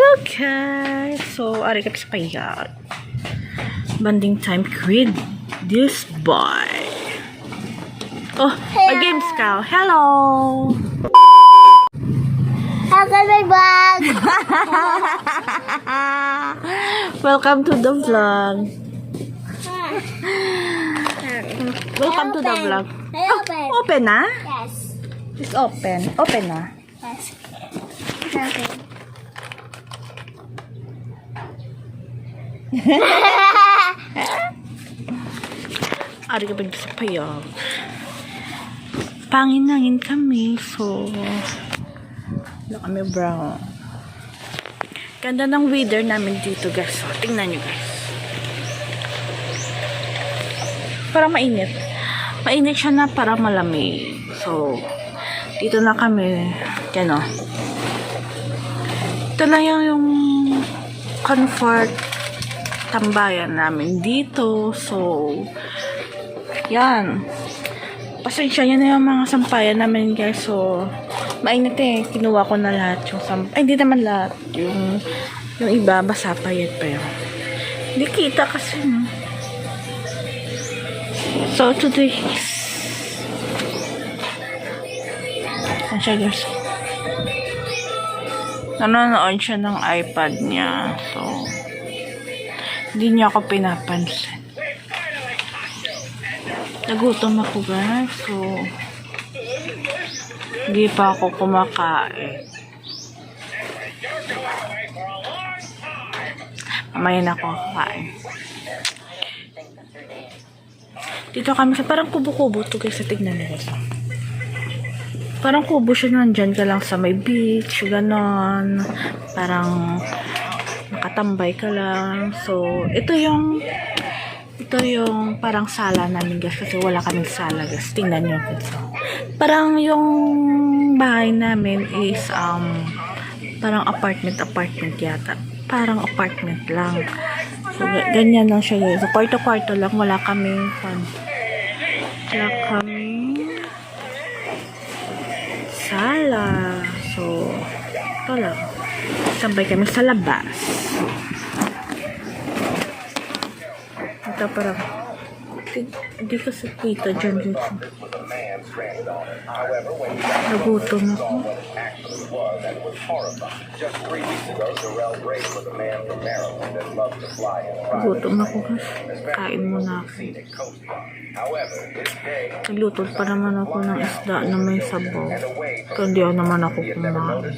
Okay, so ari ka sa payat. Banding time with this boy. Oh, games ka. Hello. Welcome my vlog. Welcome to the vlog. Welcome to the vlog. Open. Open na? Yes. It's open. Open na. Yes. Okay. Ari ka ba sa payag? Panginangin kami. So, wala kami brown. Ganda ng weather namin dito, guys. So, tingnan nyo, guys. Parang mainit. Mainit siya na parang malamig. So, dito na kami. Yan, o. Ito lang yung comfort tambayan namin dito. So, yan. Pasensya, yan na yung mga sampayan namin, guys. So, mainit eh. Kinuha ko na lahat yung ay, hindi naman lahat. Yung iba, basa pa yan pa yun. Hindi kita kasi, no? So, today is ano siya, guys? Nanonood siya ng iPad niya. So, hindi niya ako pinapansin. Nagutom ako, guys. So, hindi pa ako kumakain. Mamaya na ako kakain. Dito kami sa parang kubo-kubo to, guys. Tignan nyo, guys. Parang kubo siya, nandyan ka lang sa may beach, ganon. Parang nakatambay ka lang. So, ito yung parang sala namin, guys, kasi wala kaming sala, guys. Tingnan nyo, guys. Parang yung bahay namin is parang apartment yata. Parang apartment lang. So, ganyan lang siya, guys. So, kwarto-kwarto lang. Wala kaming sala. So, ito lang. Sabay kami sa labas. Ito parang hindi ko sa kita dyan dito. Nagutom ako. Nagutom ako, guys. Kain muna ako. Nagluto pa naman ako ng isda na may sabaw. Kaya hindi naman ako kumain.